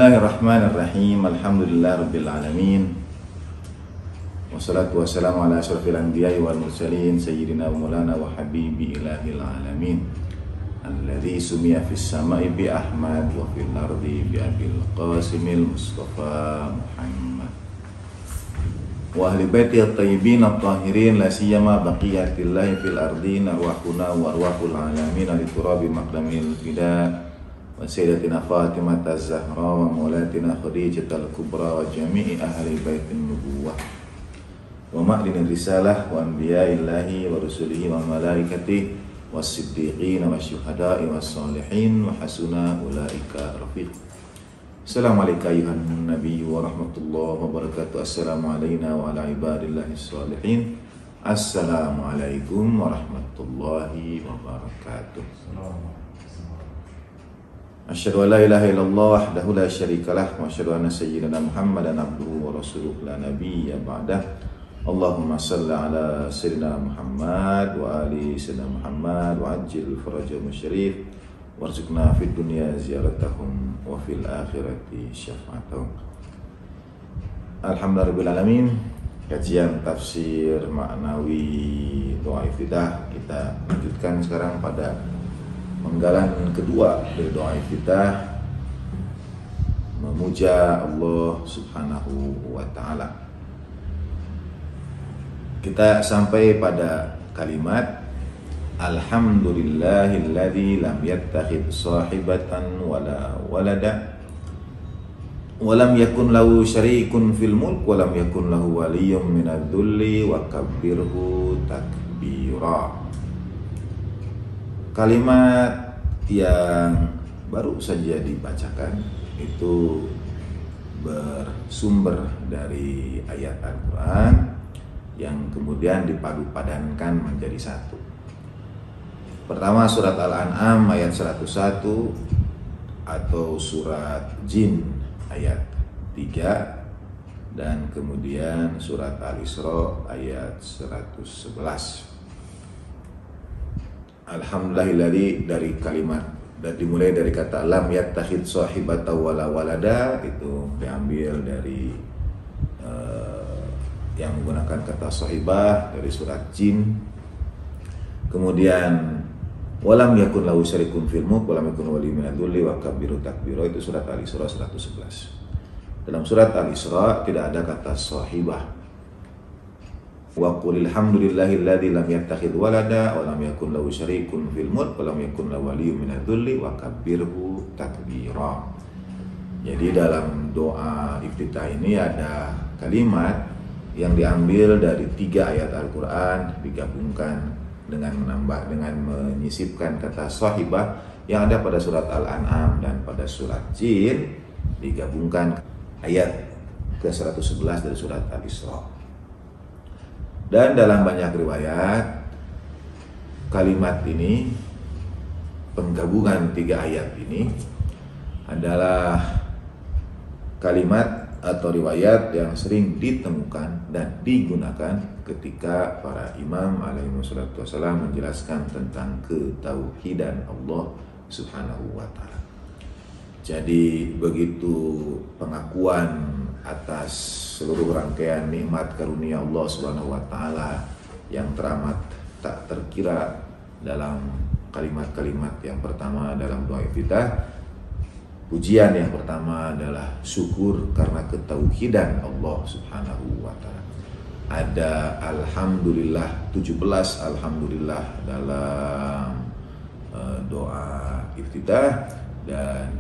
Bismillahirrahmanirrahim. Alhamdulillah rabbil alamin. Wassalatu wassalamu ala asyrafil anbiya'i wal mursalin sayyidina wa maulana wa habibi ilahil alamin. Alladzi sumiya fis sama'i bi Ahmad wa fil ardi bi Abil Qasimil Mustafa Muhammad. Wa ahli baiti at-tayyibin at-tahirin la siyama baqiyatillahi fil ardina arwahuna wa arwahul alamin li turabi maqdamil fida. Wa sayyidatina Fatimah az-Zahra wa maulatina Khadijah al-Kubra wa jami'i ahli baitin nubuwah wa ma'dinin risalah wa anbiya'illahi wa rusulihi wa malaikatihi wa siddiqin wa syuhada'i wa salihin wa hasuna ulaika rafiq. Assalamualaikum ayuhan nabiyyu wa rahmatullahi wa barakatuh. Assalamu alayna wa ala ibadillahi salihin. Assalamualaikum warahmatullahi wabarakatuh. Asyhadu an la ilaha illallah wahdahu la syarikalah wa asyhadu anna sayyidina Muhammadan abduhu wa rasuluhu la nabiyya ba'dah. Allahumma salli ala sayyidina Muhammad wa ali sayyidina Muhammad wa ajil farajahum syarif warzuqna fid dunya ziyaratahum wa fil akhirati syafa'atahum. Alhamdulillahirabbil alamin. Kajian tafsir maknawi doa iftitah kita lanjutkan sekarang pada penggalan kedua dari doa iftitah, memuja Allah Subhanahu wa taala. Kita sampai pada kalimat Alhamdulillahilladzi lam yattakhidh shahibatan wala walada wa lam yakun lahu syarikun fil mulk wa lam yakun lahu waliyyun minadh-dhulli wa kabbirhu takbira. Kalimat yang baru saja dibacakan itu bersumber dari ayat Al-Quran yang kemudian dipadu-padankan menjadi satu. Pertama surat Al-An'am ayat 101 atau surat Jin ayat 3 dan kemudian surat Al-Isra ayat 111. Alhamdulillahilladzi dari kalimat dan dimulai dari kata lam yattakhid shahibatan wala walada itu diambil dari yang menggunakan kata sahibah dari surat Jin. Kemudian walam yakun lahu syarikun fil mulk walam yakun waliyyun minadh-dhulli wa kabbiru takbira itu surat Al-Isra 111. Dalam surat Al-Isra tidak ada kata sahibah. Wa qulil hamdulillahilladzi lam yattakhidh walada wa lam yakun lahu syarikun fil mulk wa lam yakun lahu waliyyun minadh-dhulli wa kabbirhu takbira. Jadi dalam doa iftitah ini ada kalimat yang diambil dari 3 ayat Al-Qur'an digabungkan dengan menyisipkan kata sahibah yang ada pada surat Al-An'am dan pada surat Jin, digabungkan ayat ke-111 dari surat Al-Isra. Dan dalam banyak riwayat kalimat ini, penggabungan 3 ayat ini adalah kalimat atau riwayat yang sering ditemukan dan digunakan ketika para imam alaihi wassalatu wassalam menjelaskan tentang ketauhidan Allah Subhanahu wa taala. Jadi begitu pengakuan atas seluruh rangkaian nikmat karunia Allah Subhanahu wa taala yang teramat tak terkira dalam kalimat-kalimat yang pertama dalam doa iftitah. Pujian yang pertama adalah syukur karena ketauhidan Allah Subhanahu wa taala. Ada alhamdulillah 17 alhamdulillah dalam doa iftitah, dan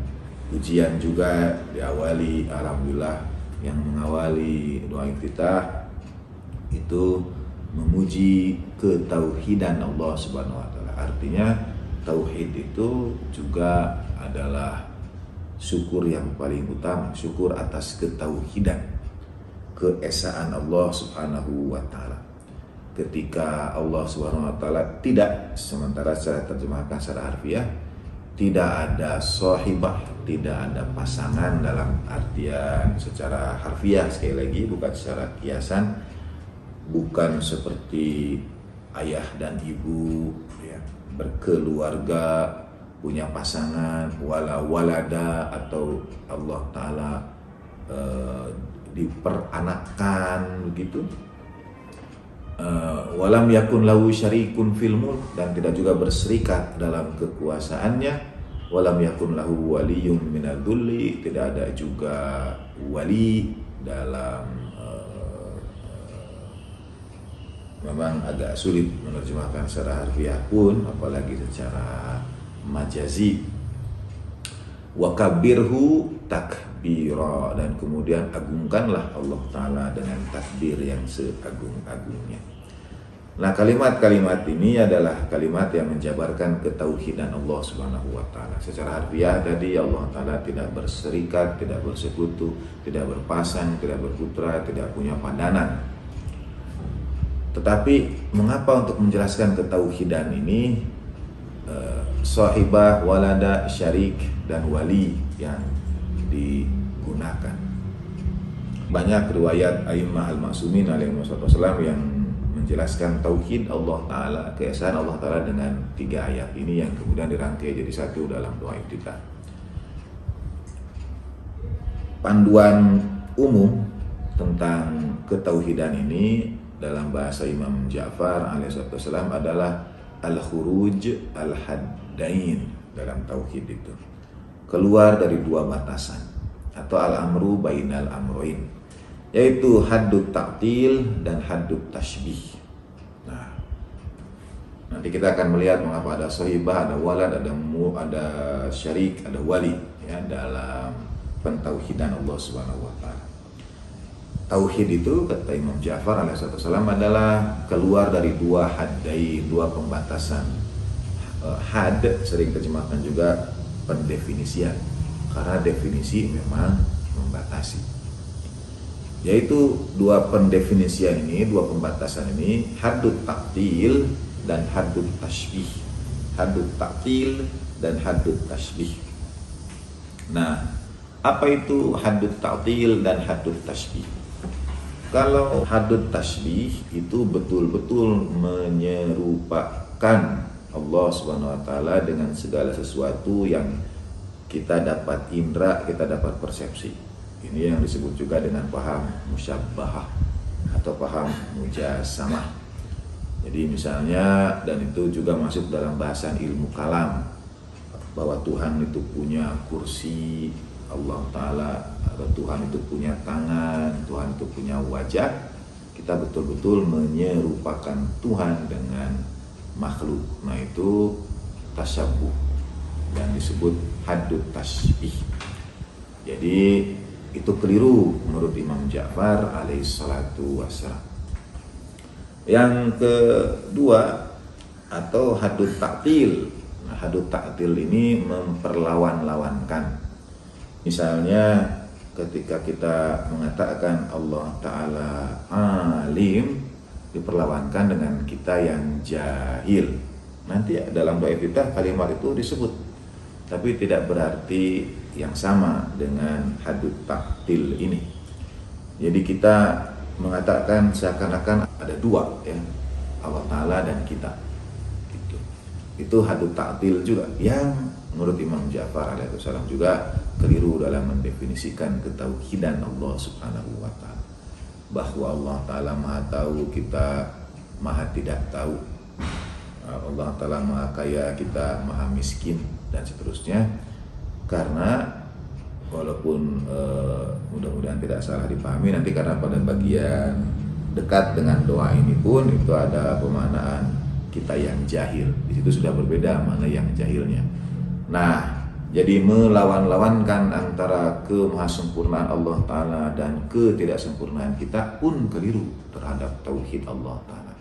pujian juga diawali alhamdulillah. Yang mengawali doa iftitah itu memuji ketauhidan Allah Subhanahu wa taala. Artinya tauhid itu juga adalah syukur yang paling utama, syukur atas ketauhidan, keesaan Allah Subhanahu wa taala. Ketika Allah Subhanahu wa taala tidak, sementara secara terjemahkan secara harfiah, tidak ada sahibah, tidak ada pasangan dalam artian secara harfiah, sekali lagi bukan secara kiasan, bukan seperti ayah dan ibu ya, berkeluarga punya pasangan, wala walada, atau Allah Ta'ala diperanakan begitu. Walam yakun lahu syarikun fil mulk, dan tidak juga berserikat dalam kekuasaannya. Walam yakun lahu waliyun minal dhulli, tidak ada juga wali dalam memang agak sulit menerjemahkan secara harfiah pun, apalagi secara majazi. Wa kabbirhu takbira, dan kemudian agungkanlah Allah Ta'ala dengan takbir yang seagung-agungnya. Nah, kalimat-kalimat ini adalah kalimat yang menjabarkan ketauhidan Allah Subhanahu wa Ta'ala. Secara harfiah tadi, Allah Ta'ala tidak berserikat, tidak bersekutu, tidak berpasang, tidak berputra, tidak punya padanan. Tetapi mengapa untuk menjelaskan ketauhidan ini sahibah, walada, syarik, dan wali yang digunakan? Banyak riwayat A'immah al-Ma'sumin alaihi wassalam yang menjelaskan tauhid Allah Ta'ala, keesaan Allah Ta'ala dengan 3 ayat ini yang kemudian dirangkai jadi satu dalam doa iftitah. Panduan umum tentang ketauhidan ini dalam bahasa Imam Ja'far alaihissalam adalah al-khuruj al-haddain dalam tauhid itu. Keluar dari 2 batasan atau al-amru bainal amroin, yaitu haddut ta'til dan haddut tashbih. Nah, nanti kita akan melihat mengapa ada sahibah, ada walad, ada syarik, ada wali ya dalam pentauhidan Allah Subhanahu wa Ta'ala. Tauhid itu kata Imam Ja'far alaihissalam adalah keluar dari 2 haddain, 2 pembatasan. Had sering terjemahkan juga pendefinisian, karena definisi memang membatasi. Yaitu 2 pendefinisian ini, 2 pembatasan ini, haddut ta'til dan haddut tashbih. Haddut ta'til dan haddut tashbih. Nah, apa itu haddut ta'til dan haddut tashbih? Kalau haddut tashbih itu betul-betul menyerupakan Allah Subhanahu wa Ta'ala dengan segala sesuatu yang kita dapat indra, kita dapat persepsi. Ini yang disebut juga dengan paham musyabbahah atau paham mujasamah. Jadi misalnya, dan itu juga masuk dalam bahasan ilmu kalam, bahwa Tuhan itu punya kursi, Allah Ta'ala atau Tuhan itu punya tangan, Tuhan itu punya wajah. Kita betul-betul menyerupakan Tuhan dengan makhluk. Nah, itu tasyabuh dan disebut haddut tashbih. Jadi itu keliru menurut Imam Ja'far alaihissalatu wassalam. Yang kedua atau haddut ta'til. Nah, haddut ta'til ini memperlawan-lawankan. Misalnya ketika kita mengatakan Allah Ta'ala alim, diperlawankan dengan kita yang jahil. Nanti dalam doa iftitah kalimat itu disebut, tapi tidak berarti yang sama dengan haddut ta'til ini. Jadi kita mengatakan seakan-akan ada 2 ya, Allah Ta'ala dan kita. Itu haddut ta'til juga, yang menurut Imam Ja'far alaihissalam juga keliru dalam mendefinisikan ketauhidan Allah Subhanahu wa Ta'ala. Bahwa Allah Ta'ala maha tahu, kita maha tidak tahu. Allah Ta'ala maha kaya, kita maha miskin, dan seterusnya. Karena walaupun mudah-mudahan tidak salah dipahami nanti, karena pada bagian dekat dengan doa ini pun itu ada pemaknaan kita yang jahil. Di situ sudah berbeda mana yang jahilnya. Nah, jadi melawan-lawankan antara kemahasempurnaan Allah Ta'ala dan ketidaksempurnaan kita pun keliru terhadap tauhid Allah Ta'ala.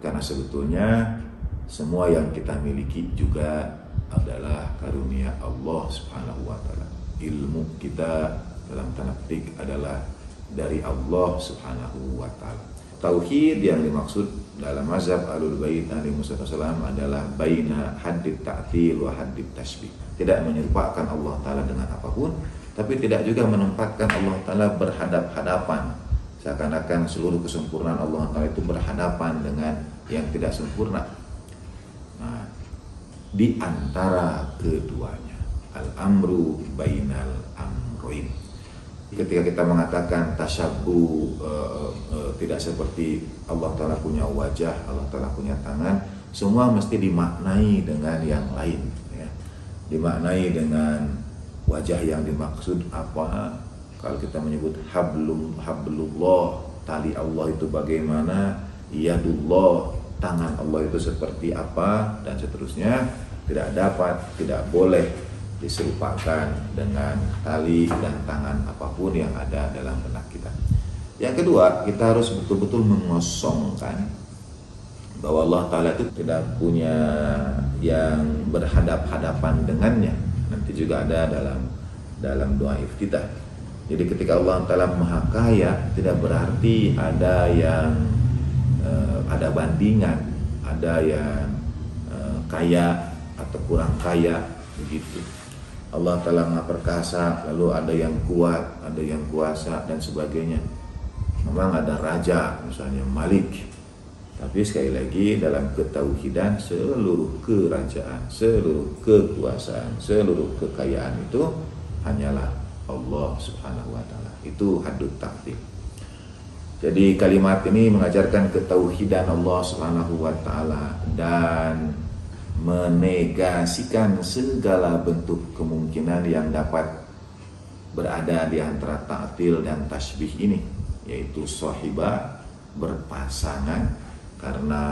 Karena sebetulnya semua yang kita miliki juga adalah karunia Allah Subhanahu wa Ta'ala. Ilmu kita dalam tanda petik adalah dari Allah Subhanahu wa Ta'ala. Tauhid yang dimaksud dalam mazhab Ahlul Bait alaihi wasallam adalah baina haddit ta'til wa haddit tashbih. Tidak menyerupakan Allah Ta'ala dengan apapun, tapi tidak juga menempatkan Allah Ta'ala berhadap-hadapan, seakan-akan seluruh kesempurnaan Allah Ta'ala itu berhadapan dengan yang tidak sempurna. Nah, di antara keduanya. Al-amru bainal amroin. Ketika kita mengatakan tasyabuh, tidak seperti Allah Ta'ala punya wajah, Allah Ta'ala punya tangan, semua mesti dimaknai dengan yang lain, ya. Dimaknai dengan wajah yang dimaksud apa. Kalau kita menyebut hablullah, tali Allah itu bagaimana, yadullah, tangan Allah itu seperti apa, dan seterusnya. Tidak boleh diserupakan dengan tali dan tangan apapun yang ada dalam benak kita. Yang kedua, kita harus betul-betul mengosongkan bahwa Allah Ta'ala itu tidak punya yang berhadap-hadapan dengannya. Nanti juga ada dalam doa iftitah. Jadi ketika Allah Ta'ala Maha Kaya, tidak berarti ada yang ada bandingan, ada yang kaya atau kurang kaya, begitu. Allah Ta'ala Maha Perkasa, lalu ada yang kuat, ada yang kuasa, dan sebagainya. Memang ada raja, misalnya Malik. Tapi sekali lagi, dalam ketauhidan, seluruh kerajaan, seluruh kekuasaan, seluruh kekayaan itu hanyalah Allah Subhanahu wa Ta'ala. Itu hadut takdir. Jadi kalimat ini mengajarkan ketauhidan Allah Subhanahu wa Ta'ala dan menegasikan segala bentuk kemungkinan yang dapat berada di antara ta'til dan tasbih ini, yaitu sahibah, berpasangan, karena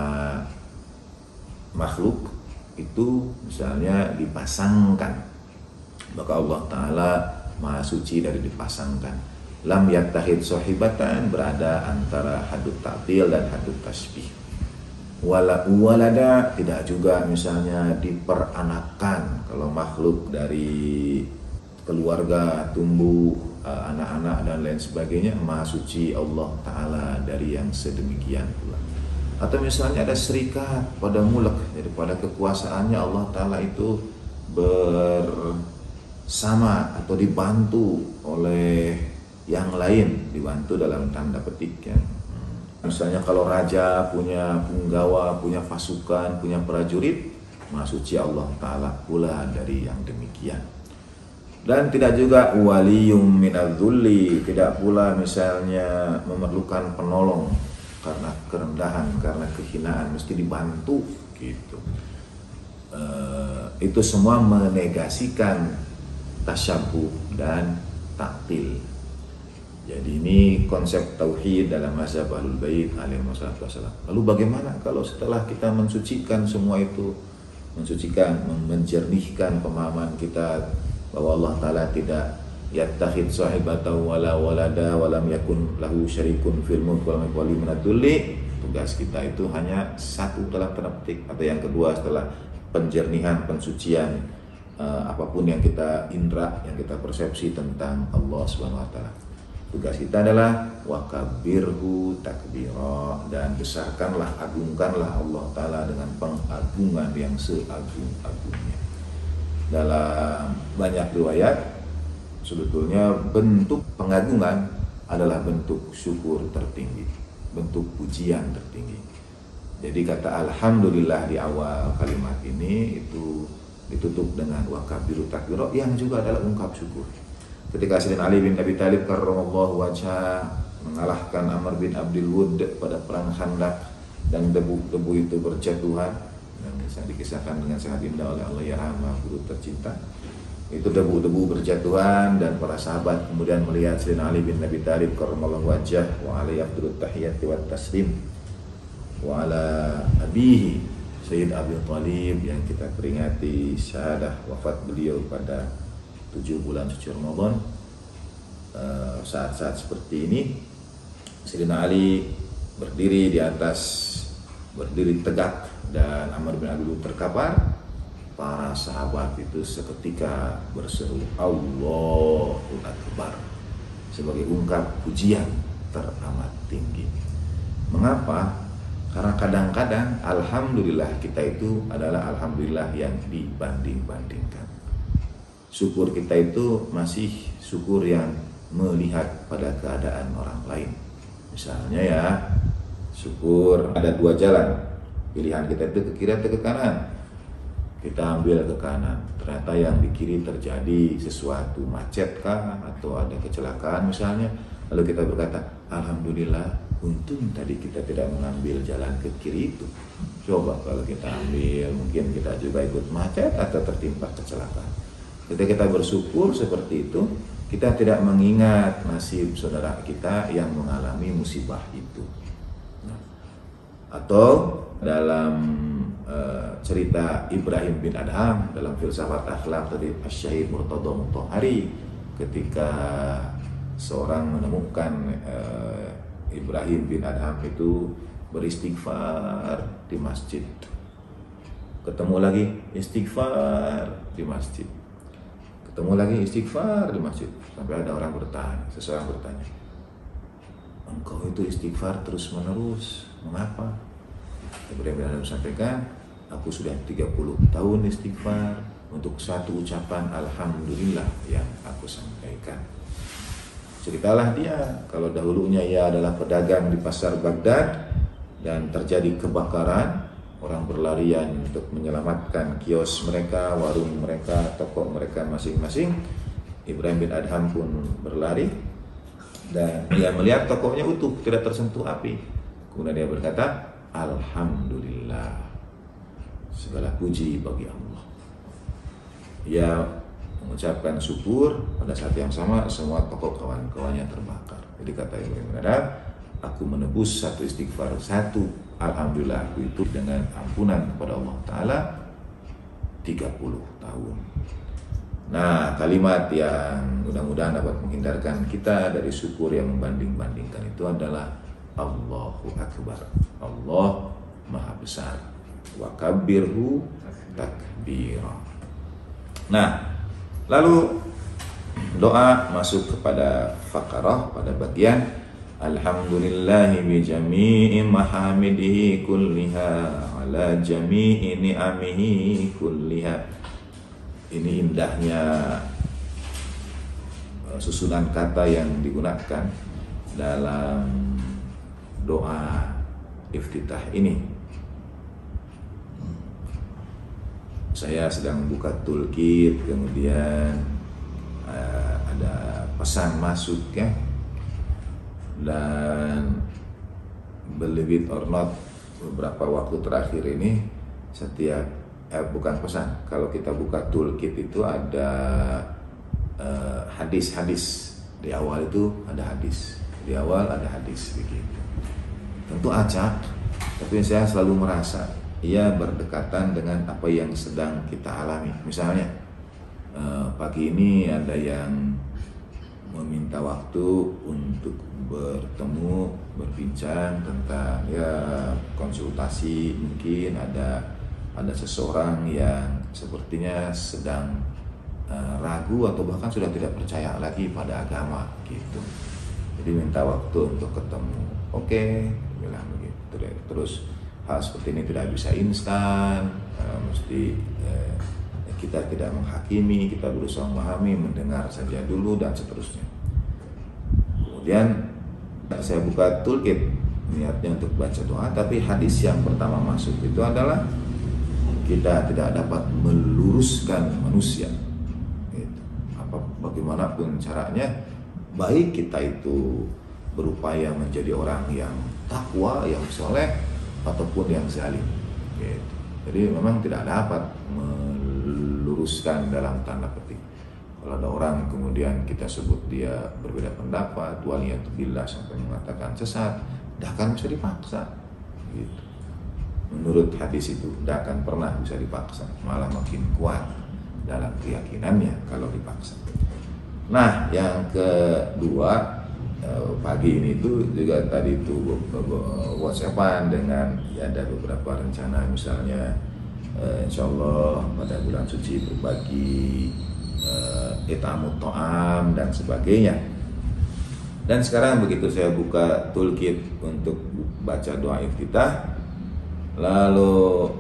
makhluk itu misalnya dipasangkan, maka Allah Ta'ala Maha Suci dari dipasangkan. Lam yattahid sahibatan, berada antara hadut ta'til dan hadut tasbih. Walada, tidak juga misalnya diperanakan. Kalau makhluk dari keluarga tumbuh anak-anak dan lain sebagainya, Maha Suci Allah Ta'ala dari yang sedemikian pula. Atau misalnya ada serikat pada mulk, jadi pada kekuasaannya Allah Ta'ala itu bersama atau dibantu oleh yang lain, dibantu dalam tanda petik, ya. Misalnya kalau raja punya punggawa, punya pasukan, punya prajurit, Maha Suci Allah Ta'ala pula dari yang demikian. Dan tidak juga waliyum minadzulli, tidak pula misalnya memerlukan penolong karena kerendahan, karena kehinaan, mesti dibantu gitu. Itu semua menegasikan tasyabuh dan taktil. Jadi ini konsep tauhid dalam mazhab Ahlul Bait alaihi wassalam. Lalu bagaimana kalau setelah kita mensucikan semua itu, menjernihkan pemahaman kita bahwa Allah Ta'ala tidak yattakhid sahibatan wala walada walam yakun lahu syarikun fil mulk walam yakun lahu minadzulli. Tugas kita itu hanya satu dalam tanda petik, atau yang kedua setelah penjernihan, pensucian apapun yang kita indra, yang kita persepsi tentang Allah Subhanahu wa Ta'ala. Tugas kita adalah wakabbirhu takbira, dan besarkanlah, agungkanlah Allah Ta'ala dengan pengagungan yang seagung-agungnya. Dalam banyak riwayat, sebetulnya bentuk pengagungan adalah bentuk syukur tertinggi, bentuk pujian tertinggi. Jadi kata alhamdulillah di awal kalimat ini itu ditutup dengan wakabbiru takbira, yang juga adalah ungkap syukur. Ketika Sayyidina Ali bin Abi Thalib karramallahu wajhah mengalahkan Amr bin Abdul Wud pada perang Khandaq, dan debu itu berjatuhan, dan bisa dikisahkan dengan sangat indah oleh Allah Yarhamah, guru tercinta. Itu debu-debu berjatuhan, dan para sahabat kemudian melihat Sayyidina Ali bin Abi Thalib karramallahu wajhah wa alaihi afdhalut tahiyyati wat taslim wa ala abihi Sayyid Abi Thalib, yang kita peringati syahadah wafat beliau pada 7 bulan suci Ramadan. Saat-saat seperti ini Sayyidina Ali berdiri tegak, dan Amr bin Abdul terkapar. Para sahabat itu seketika berseru Allahu Akbar sebagai ungkap pujian teramat tinggi. Mengapa? Karena kadang-kadang alhamdulillah kita itu adalah alhamdulillah yang dibanding-bandingkan. Syukur kita itu masih syukur yang melihat pada keadaan orang lain. Misalnya ya, syukur ada dua jalan. Pilihan kita itu ke kiri atau ke kanan. kita ambil ke kanan, ternyata yang di kiri terjadi sesuatu, macet kah atau ada kecelakaan misalnya, lalu kita berkata, alhamdulillah, untung tadi kita tidak mengambil jalan ke kiri itu. Coba kalau kita ambil, mungkin kita juga ikut macet atau tertimpa kecelakaan. Ketika kita bersyukur seperti itu, kita tidak mengingat nasib saudara kita yang mengalami musibah itu. Nah, atau dalam cerita Ibrahim bin Adham dalam filsafat akhlak dari Asy-Syaikh Murtada Mutahhari, ketika seorang menemukan Ibrahim bin Adham itu beristighfar di masjid, ketemu lagi istighfar di masjid, ketemu lagi istighfar di masjid, sampai ada orang bertanya, seseorang bertanya, engkau itu istighfar terus menerus, mengapa? Ibrahim bin Adham sampaikan, aku sudah 30 tahun istighfar untuk satu ucapan alhamdulillah yang aku sampaikan. Ceritalah dia, kalau dahulunya ia adalah pedagang di pasar Baghdad dan terjadi kebakaran, orang berlarian untuk menyelamatkan kios mereka, warung mereka, toko mereka masing-masing. Ibrahim bin Adham pun berlari dan ia melihat tokonya utuh, tidak tersentuh api. Kemudian dia berkata, alhamdulillah, segala puji bagi Allah. Ia mengucapkan syukur, pada saat yang sama semua toko kawan-kawannya terbakar. Jadi kata Ibrahim bin Adham, aku menebus satu istighfar, satu alhamdulillah aku itu dengan ampunan kepada Allah Ta'ala 30 tahun. Nah, kalimat yang mudah-mudahan dapat menghindarkan kita dari syukur yang membanding-bandingkan itu adalah Allahu Akbar, Allah Maha Besar, wa kabbirhu takbira. Nah, lalu doa masuk kepada faqarah, pada bagian alhamdulillahi bi jami'i mahamidihi kulliha ala jami'i ni'amihi kulliha. Ini indahnya susunan kata yang digunakan dalam doa iftitah ini. Saya sedang buka toolkit, kemudian ada pesan masuk ya, dan believe it or not, beberapa waktu terakhir ini setiap bukan pesan, kalau kita buka toolkit itu ada hadis-hadis, di awal itu ada hadis, di awal ada hadis begitu. Tentu acak, tapi saya selalu merasa ia berdekatan dengan apa yang sedang kita alami. Misalnya pagi ini ada yang meminta waktu untuk bertemu, berbincang tentang ya konsultasi, mungkin ada seseorang yang sepertinya sedang ragu atau bahkan sudah tidak percaya lagi pada agama gitu. Jadi minta waktu untuk ketemu. Oke, bilang begitu. Terus hal seperti ini tidak bisa instan, mesti kita tidak menghakimi, kita berusaha memahami, mendengar saja dulu dan seterusnya. Kemudian saya buka toolkit, niatnya untuk baca doa, tapi hadis yang pertama masuk itu adalah kita tidak dapat meluruskan manusia. Gitu. Bagaimanapun caranya, baik kita itu berupaya menjadi orang yang takwa, yang soleh, ataupun yang zalim. Gitu. Jadi memang tidak dapat meluruskan dalam tanda petik. Kalau ada orang kemudian kita sebut dia berbeda pendapat, waliyatubillah sampai mengatakan sesat, tidak akan bisa dipaksa. Gitu. Menurut hadis itu tidak akan pernah bisa dipaksa, malah makin kuat dalam keyakinannya kalau dipaksa. Nah, yang kedua, pagi ini itu juga tadi itu WhatsAppan dengan ya ada beberapa rencana, misalnya insya Allah pada bulan suci berbagi itamut to'am dan sebagainya. Dan sekarang begitu saya buka toolkit untuk baca doa iftitah, lalu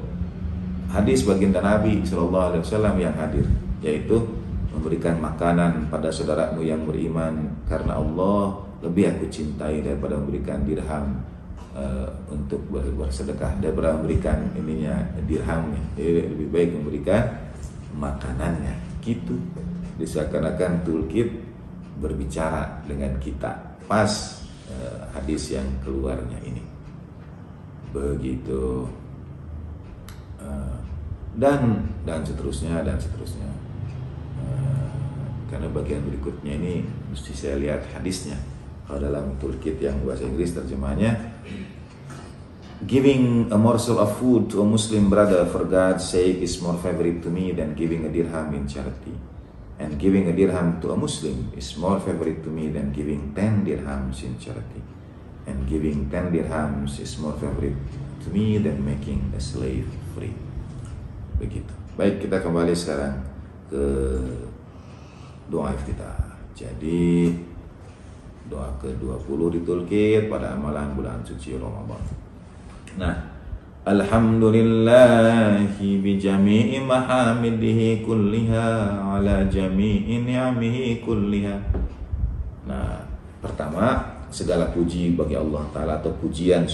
hadis baginda Nabi Shallallahu Alaihi Wasallam yang hadir, yaitu memberikan makanan pada saudaramu yang beriman karena Allah lebih aku cintai daripada memberikan dirham untuk bersedekah daripada memberikan ininya dirhamnya. Jadi lebih baik memberikan makanannya. Gitu. Diseakan-akan toolkit berbicara dengan kita pas hadis yang keluarnya ini. Begitu. Dan seterusnya. Karena bagian berikutnya ini mesti saya lihat hadisnya. Kalau dalam toolkit yang bahasa Inggris terjemahnya, giving a morsel of food to a Muslim brother for God's sake is more favorite to me than giving a dirham in charity. And giving a dirham to a Muslim is more favorite to me than giving 10 dirhams in charity. And giving 10 dirhams is more favorite to me than making a slave free. Begitu. Baik, kita kembali sekarang ke doa iftitah. Jadi doa ke-20 di toolkit pada amalan bulan suci Ramadan. Nah, alhamdulillahi bi jami'i mahamidihi kulliha ala jami'i ni'amihi kulliha. Nah, pertama, segala puji bagi Allah Ta'ala atau pujian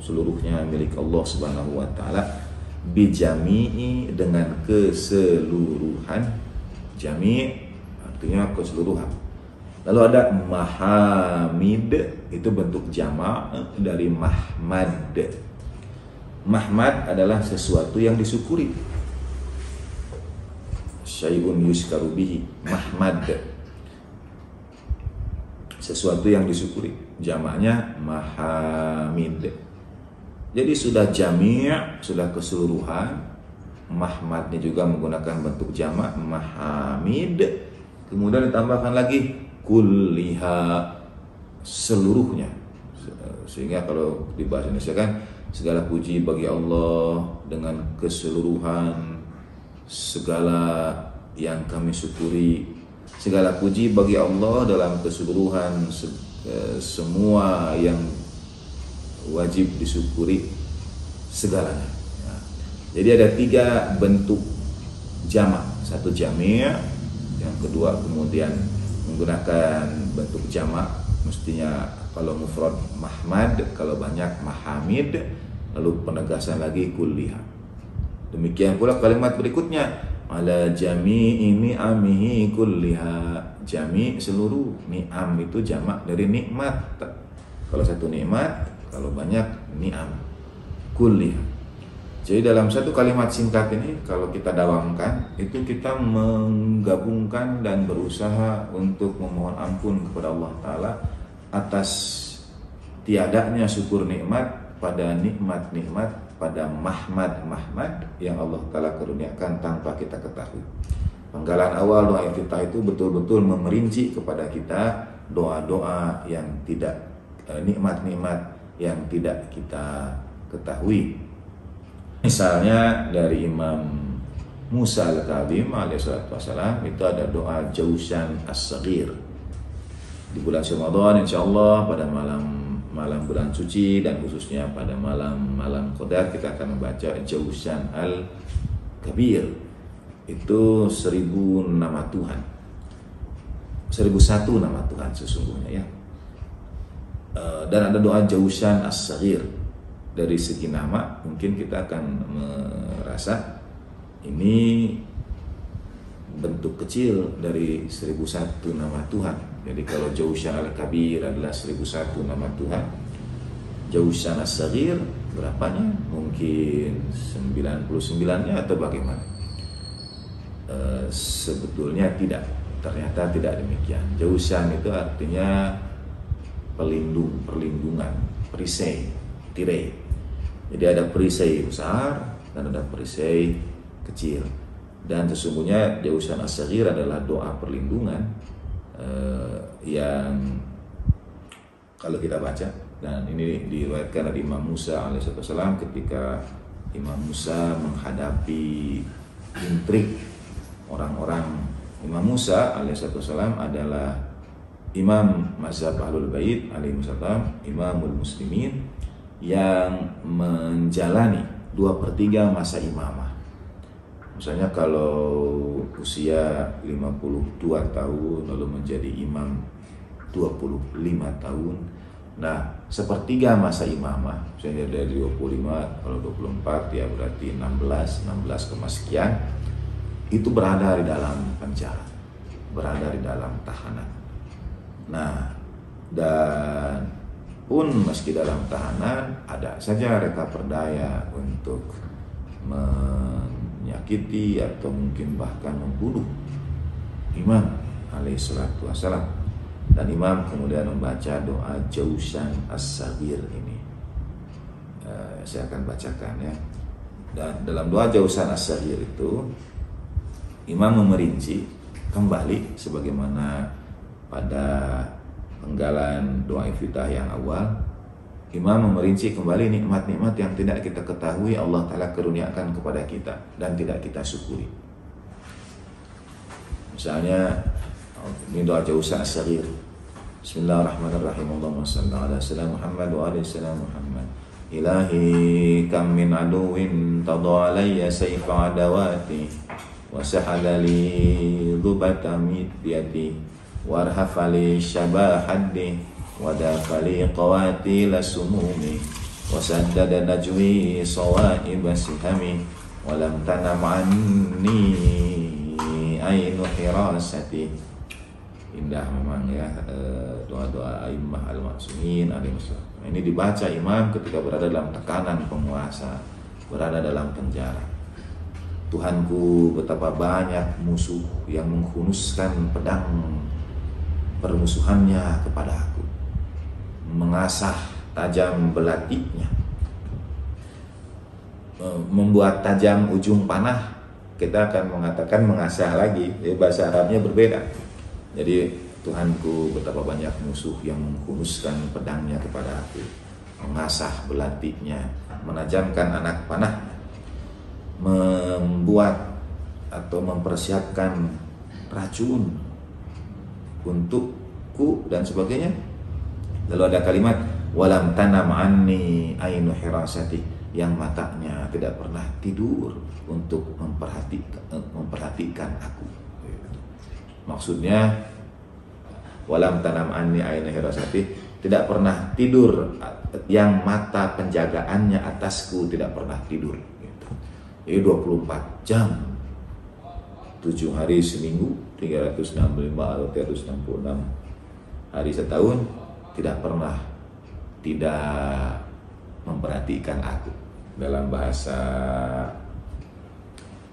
seluruhnya milik Allah Subhanahu wa Ta'ala. Bi jami'i dengan keseluruhan. Jami' artinya keseluruhan. Lalu ada mahamid, itu bentuk jamak dari mahmad. Mahmad adalah sesuatu yang disyukuri. Syai'un yuskaru bihi, mahmad. Sesuatu yang disyukuri. Jamaknya mahamid. Jadi sudah jami', sudah keseluruhan. Mahmadnya juga menggunakan bentuk jamak mahamid. Kemudian ditambahkan lagi kulliha, seluruhnya. Sehingga kalau di bahasa Indonesia kan segala puji bagi Allah dengan keseluruhan segala yang kami syukuri. Segala puji bagi Allah dalam keseluruhan semua yang wajib disyukuri segalanya. Nah, jadi ada 3 bentuk jamak. Satu jami', yang kedua kemudian menggunakan bentuk jamak, mestinya kalau mufrad mahmad, kalau banyak mahamid, lalu penegasan lagi kulliha. Demikian pula kalimat berikutnya, ala jami'i ni'amihi kulliha. Jami' seluruh, ni'am itu jamak dari nikmat. Kalau satu nikmat, kalau banyak ni'am. Kulliha. Jadi dalam satu kalimat singkat ini, kalau kita dawamkan, itu kita menggabungkan dan berusaha untuk memohon ampun kepada Allah Ta'ala atas tiadanya syukur nikmat pada nikmat-nikmat, pada mahmad-mahmad yang Allah Ta'ala karuniakan tanpa kita ketahui. Penggalan awal doa iftitah itu betul-betul memerinci kepada kita doa-doa yang tidak, nikmat-nikmat yang tidak kita ketahui. Misalnya dari Imam Musa al-Kadhim alaihissalam itu ada doa Jausan as-Saghir di bulan Ramadan, insyaallah pada malam bulan suci dan khususnya pada malam Qadar kita akan membaca Jausan al-Kabir. Itu 1000 nama Tuhan, 1001 nama Tuhan sesungguhnya ya. Dan ada doa Jausan as-Saghir. Dari segi nama mungkin kita akan merasa ini bentuk kecil dari 1001 nama Tuhan. Jadi kalau Jausan al-Kabir adalah 1001 nama Tuhan, Jausan as-Saghir berapanya? Mungkin 99-nya atau bagaimana? Sebetulnya tidak, ternyata tidak demikian. Jausan itu artinya perlindungan, perisai, tirai. Jadi ada perisai besar dan ada perisai kecil. Dan sesungguhnya Jausan as-Saghir adalah doa perlindungan yang kalau kita baca, dan ini diriwayatkan dari Imam Musa alaihissalam ketika Imam Musa menghadapi intrik orang-orang. Imam Musa alaihissalam adalah Imam Mazhab Ahlul Bait alaihissalam, Imamul Muslimin, yang menjalani 2/3 masa imamah. Misalnya kalau usia 52 tahun lalu menjadi imam 25 tahun. Nah, sepertiga masa imamah, misalnya dari 25, kalau 24 ya berarti 16 sekian, itu berada di dalam penjara, berada di dalam tahanan. Nah, dan pun meski dalam tahanan ada saja reka berdaya untuk menyakiti atau mungkin bahkan membunuh Imam alaihi salatu wassalam. Dan Imam kemudian membaca doa Jausan As-Saghir ini. Saya akan bacakan ya. Dan dalam doa Jausan As-Saghir itu Imam memerinci kembali sebagaimana pada penggalan doa iftitah yang awal. Imam memerinci kembali nikmat-nikmat yang tidak kita ketahui Allah Ta'ala karuniakan kepada kita dan tidak kita syukuri. Misalnya ini doa Jausan As-Saghir. Bismillahirrahmanirrahim. Allahumma salli ala sayyidina Muhammad wa ala sayyidina Muhammad. Ilahi kam min aduwin tadha alayya sayfa adawati wa sahala li dhubata midyati warhafali syabahaddi wadafali qawati lasumumi wasaddada najwi sawaib sihami walam tanam anni ainu hirasati. Indah memang ya doa-doa a'immah al-ma'sumin alaihissalam. Ini dibaca imam ketika berada dalam tekanan penguasa, berada dalam penjara. Tuhanku, betapa banyak musuh yang menghunuskan pedang permusuhannya kepada aku, mengasah tajam belatiknya, membuat tajam ujung panah. Kita akan mengatakan mengasah lagi, bahasa Arabnya berbeda. Jadi Tuhanku, betapa banyak musuh yang menghunuskan pedangnya kepada aku, mengasah belatiknya, menajamkan anak panah, membuat atau mempersiapkan racun untukku dan sebagainya. Lalu ada kalimat walam tanam anni ainu hirasati, yang matanya tidak pernah tidur untuk memperhatikan aku. Maksudnya walam tanam anni ainu hirasati, tidak pernah tidur, yang mata penjagaannya atasku tidak pernah tidur. Jadi 24 jam 7 hari seminggu, 365 atau 366 hari setahun, tidak pernah tidak memperhatikan aku. Dalam bahasa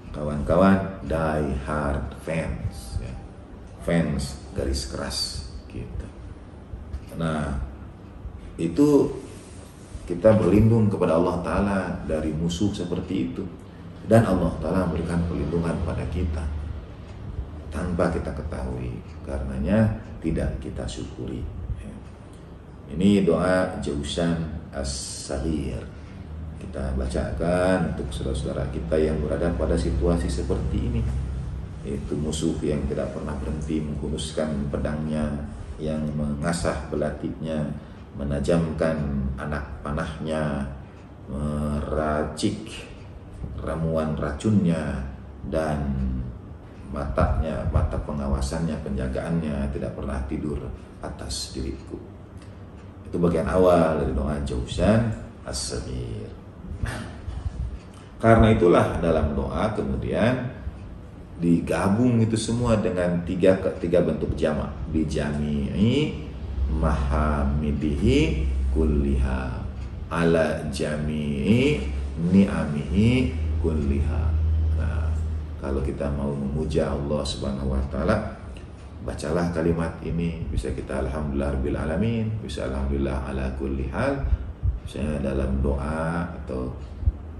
kawan-kawan, die hard fans ya. Fans garis keras gitu. Nah, itu kita berlindung kepada Allah Ta'ala dari musuh seperti itu, dan Allah Ta'ala memberikan perlindungan pada kita tanpa kita ketahui, karenanya tidak kita syukuri. Ini doa Jausan As-Saghir, kita bacakan untuk saudara-saudara kita yang berada pada situasi seperti ini, yaitu musuh yang tidak pernah berhenti menghunuskan pedangnya, yang mengasah belatiknya, menajamkan anak panahnya, meracik ramuan racunnya, dan mata pengawasannya, penjagaannya tidak pernah tidur atas diriku. Itu bagian awal dari doa Jausan As-Saghir. Karena itulah dalam doa kemudian digabung itu semua dengan tiga bentuk jamak, bijami'i mahamidihi kulliha ala jami'i ni'amihi kulliha. Nah, kalau kita mau memuja Allah Subhanahu wa taala, bacalah kalimat ini. Bisa kita alhamdulillah rabbil alamin, bisa alhamdulillah ala kulli hal, misalnya dalam doa, atau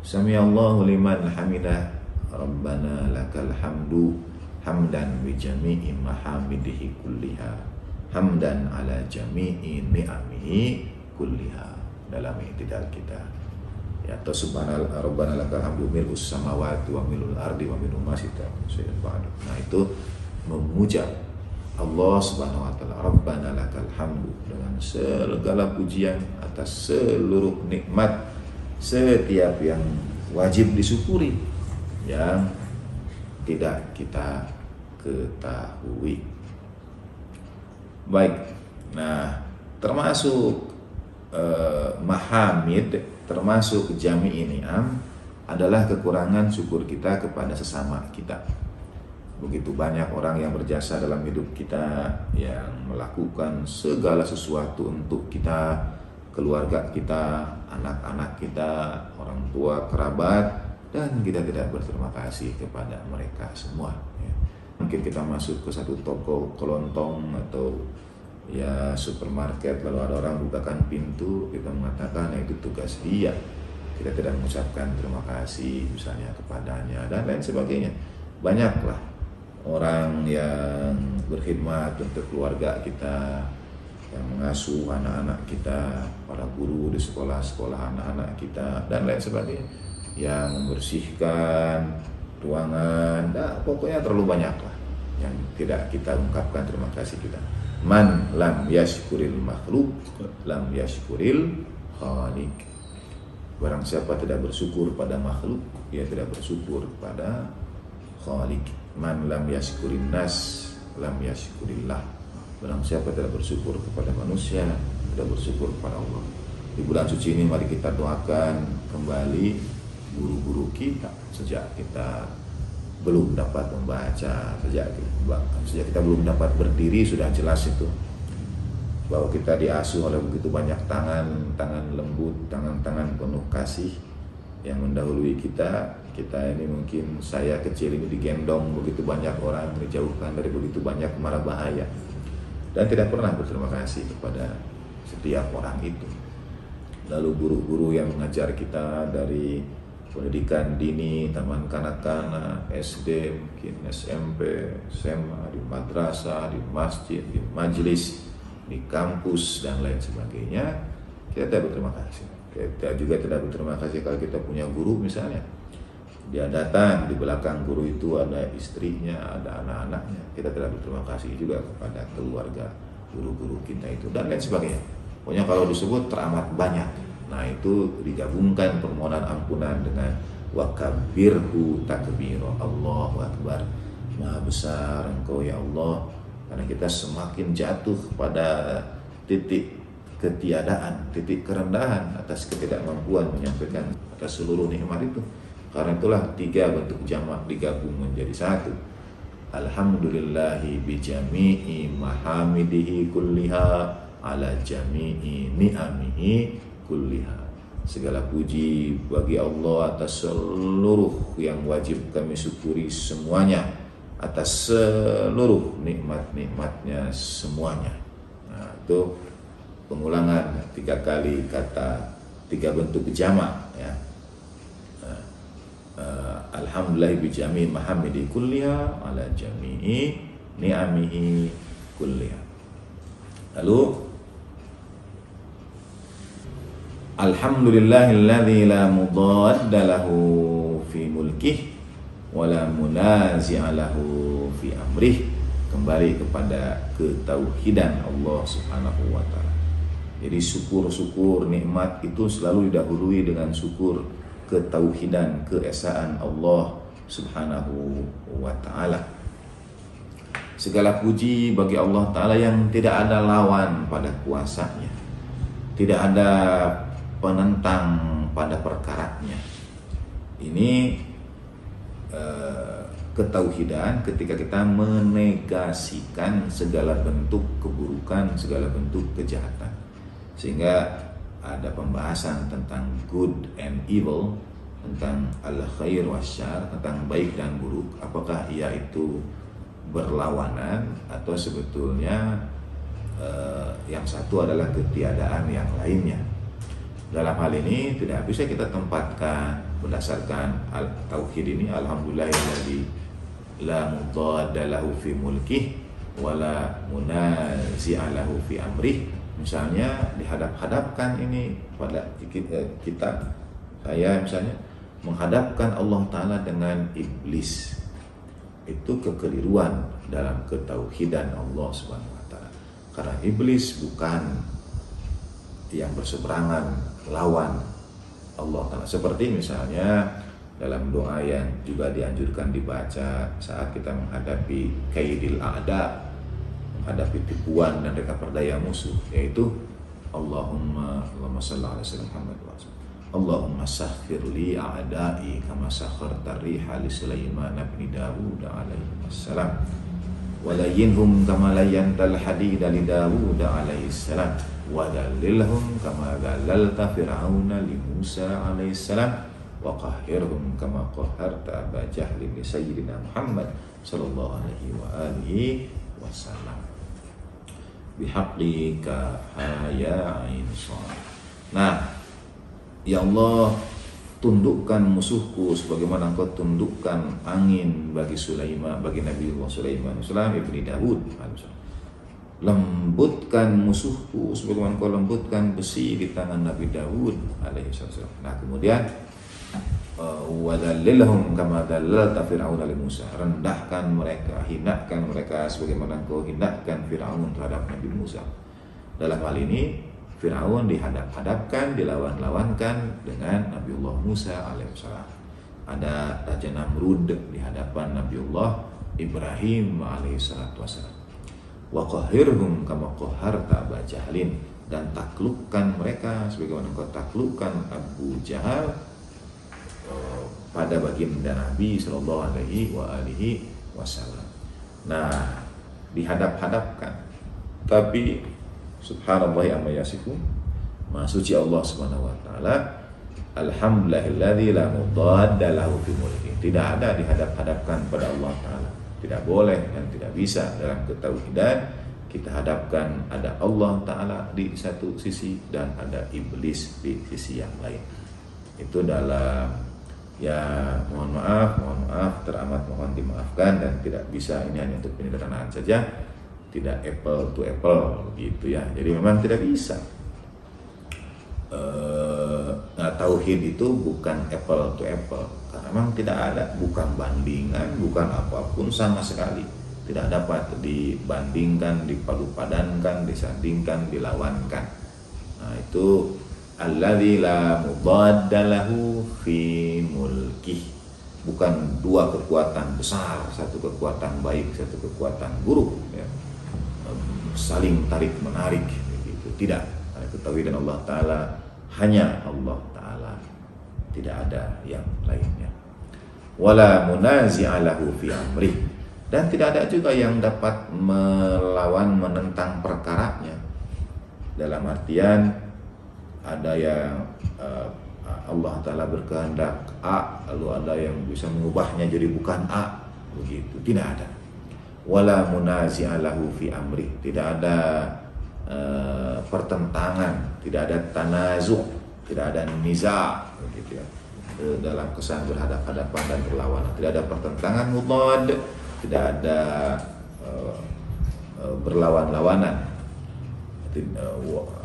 samiallahu liman hamidah rabbana lakal hamdu hamdan bi jami'i mahamidihi kulliha hamdan ala jami'i ni'amihi kulliha, dalam i'tidal kita ya. Atau subhanallah rabbana lakal hamdu mil'us samawati wa mil'ul ardi wa mil'u ma syi'ta ba'du. Nah, itu memuja Allah Subhanahu wa taala, rabbana lakal hamdu, dengan segala pujian atas seluruh nikmat, setiap yang wajib disyukuri yang tidak kita ketahui. Baik. Nah, termasuk mahamid termasuk jami'i ni'am adalah kekurangan syukur kita kepada sesama kita. Begitu banyak orang yang berjasa dalam hidup kita, yang melakukan segala sesuatu untuk kita, keluarga kita, anak-anak kita, orang tua, kerabat, dan kita tidak berterima kasih kepada mereka semua. Mungkin kita masuk ke satu toko kelontong atau ya supermarket, lalu ada orang bukakan pintu, kita mengatakan itu tugas dia, kita tidak mengucapkan terima kasih misalnya kepadanya, dan lain sebagainya. Banyaklah orang yang berkhidmat untuk keluarga kita, yang mengasuh anak-anak kita, para guru di sekolah-sekolah anak-anak kita, dan lain sebagainya, yang membersihkan ruangan, pokoknya terlalu banyak lah yang tidak kita ungkapkan terima kasih kita. Man lam yashkuril makhluk lam yashkuril khaliq. Barang siapa tidak bersyukur pada makhluk, dia tidak bersyukur pada khaliq. Man lam yashkurin nas lam yashkurillah. Barang siapa tidak bersyukur kepada manusia, tidak bersyukur kepada Allah. Di bulan suci ini mari kita doakan kembali guru-guru kita. Sejak kita belum dapat membaca, sejak kita belum dapat berdiri, sudah jelas itu bahwa kita diasuh oleh begitu banyak tangan lembut, tangan penuh kasih yang mendahului kita. Kita ini mungkin, saya kecil ini digendong begitu banyak orang, dijauhkan dari begitu banyak mara bahaya, dan tidak pernah berterima kasih kepada setiap orang itu. Lalu guru-guru yang mengajar kita dari pendidikan dini, taman kanak-kanak, SD, mungkin SMP, SMA, di madrasah, di masjid, di majelis, di kampus, dan lain sebagainya, kita tidak berterima kasih. Kita juga tidak berterima kasih kalau kita punya guru misalnya, dia datang, di belakang guru itu ada istrinya, ada anak-anaknya, kita tidak berterima kasih juga kepada keluarga guru-guru kita itu, dan lain sebagainya. Pokoknya kalau disebut teramat banyak. Nah, itu digabungkan permohonan ampunan dengan wakabbirhu takbira, Allahu akbar, maha besar Engkau ya Allah. Karena kita semakin jatuh pada titik ketiadaan, titik kerendahan atas ketidakmampuan menyampaikan atas seluruh nikmat itu. Karena itulah tiga bentuk jamak digabung menjadi satu. Alhamdulillahi bijami'i mahamidihi kulliha ala jami'i ni'amihi kulliha. Segala puji bagi Allah atas seluruh yang wajib kami syukuri semuanya, atas seluruh nikmat-nikmatnya semuanya. Nah, itu pengulangan 3 kali kata 3 bentuk jamak ya. Alhamdulillah bijami mahamidi kulliha ala jami'i ni'amihi kulliha. Lalu alhamdulillahilladzi la mudadda lahu fi mulkih wa la munazi'a lahu fi amrih. Kembali kepada ketauhidan Allah Subhanahu wa taala. Jadi syukur-syukur nikmat itu selalu didahului dengan syukur ketauhidan, keesaan Allah Subhanahu wa taala. Segala puji bagi Allah taala yang tidak ada lawan pada kuasanya, tidak ada penentang pada perkaranya. Ini ketauhidan ketika kita menegasikan segala bentuk keburukan, segala bentuk kejahatan. Sehingga ada pembahasan tentang good and evil, tentang al-khair wasyar, tentang baik dan buruk. Apakah ia itu berlawanan atau sebetulnya yang satu adalah ketiadaan yang lainnya. Dalam hal ini tidak bisa kita tempatkan berdasarkan tauhid ini, alhamdulillahilladzi la mudadda lahu fi mulkih wala munazi'a lahu fi amrih. Misalnya dihadap-hadapkan ini pada kita, saya misalnya menghadapkan Allah Ta'ala dengan iblis, itu kekeliruan dalam ketauhidan Allah Subhanahu wa Ta'ala. Karena iblis bukan yang berseberangan lawan Allah Ta'ala. Seperti misalnya dalam doa yang juga dianjurkan dibaca saat kita menghadapi kaidil a'da, menghadapi tipuan dan reka perdaya musuh, yaitu Allahumma salli ala sayyidina Muhammad wa sallam. Allahumma sakhir li a'da'i kama sakharta riha li Sulaiman bin Dawud alaihi wassalam. Walayinhum kama layantal hadida li Dawud alaihi salam. Wadallilhum kama dalalta Fir'auna li Musa alaihi salam. Wa qahhirhum kama qahharta Aba Jahlin li Sayyidina Muhammad sallallahu alaihi wa alihi wasallam. Bihaqqika ya ain shad. Nah, ya Allah, tundukkan musuhku sebagaimana engkau tundukkan angin bagi Sulaiman, bagi Nabi Allah Sulaiman ibni Daud. Lembutkan musuhku sebagaimana engkau lembutkan besi di tangan Nabi Daud alaihissalam. Nah, kemudian wadallilhum kama dallalta Fir'auna li Musa. Rendahkan mereka, hinakan mereka sebagaimana engkau hinakan Fir'aun terhadap Nabi Musa. Dalam hal ini Fir'aun dihadap-hadapkan, dilawan-lawankan dengan Nabiullah Musa alaihissalam. Ada Raja Namrud di hadapan Nabiullah Ibrahim alaihissalam. Wa qahhirhum kama qahharta Aba Jahlin. Dan taklukkan mereka sebagaimana engkau taklukkan Abu Jahal pada baginda Nabi sallallahu alaihi wasallam. Nah, dihadap-hadapkan. Tapi subhanallah amma yasifun, maha suci Allah subhanahu wa ta'ala. Alhamdulillahilladzi la mudadda lahu fi mulki. Tidak ada dihadap-hadapkan pada Allah ta'ala. Tidak boleh dan tidak bisa dalam ketauhidan kita hadapkan ada Allah ta'ala di satu sisi dan ada iblis di sisi yang lain. Itu dalam, ya mohon maaf teramat mohon dimaafkan dan tidak bisa, ini hanya untuk penyederhanaan saja, tidak apple to apple gitu ya. Jadi memang tidak bisa. Tauhid itu bukan apple to apple karena memang tidak ada, bukan bandingan, bukan apapun sama sekali. Tidak dapat dibandingkan, dipadu-padankan, disandingkan, dilawankan. Nah, itu alladzi la mudadda lahu fi mulkih. Bukan dua kekuatan besar, satu kekuatan baik, satu kekuatan buruk ya. Saling tarik menarik gitu. Tidak. Karena ketauhidan Allah Ta'ala hanya Allah Ta'ala, tidak ada yang lainnya. Wala munazi'alahu fi amrih. Dan tidak ada juga yang dapat melawan, menentang perkaranya. Dalam artian ada yang Allah Ta'ala berkehendak A, lalu ada yang bisa mengubahnya jadi bukan A, begitu. Tidak ada. Wala munazi'alahu fi amri. Tidak ada pertentangan, tidak ada tanazu', tidak ada niza', begitu ya. Dalam kesan berhadap-hadapan dan berlawanan. Tidak ada pertentangan mudad, tidak ada berlawan-lawanan.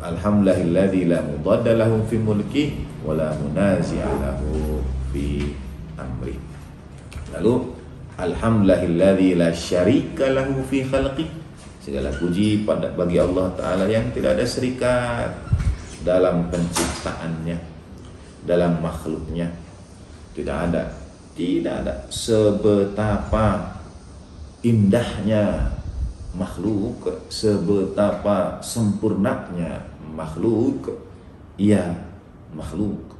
Alhamdulillahilladzi la mudadda lahu fi mulki wa la munazi'a lahu fi amri. Lalu alhamdulillahilladzi la syarika lahu fi khalqi. Segala puji bagi Allah Ta'ala yang tidak ada serikat dalam penciptaannya, dalam makhluknya. Tidak ada sebetapa indahnya makhluk, sebetapa sempurnanya makhluk, ia makhluk.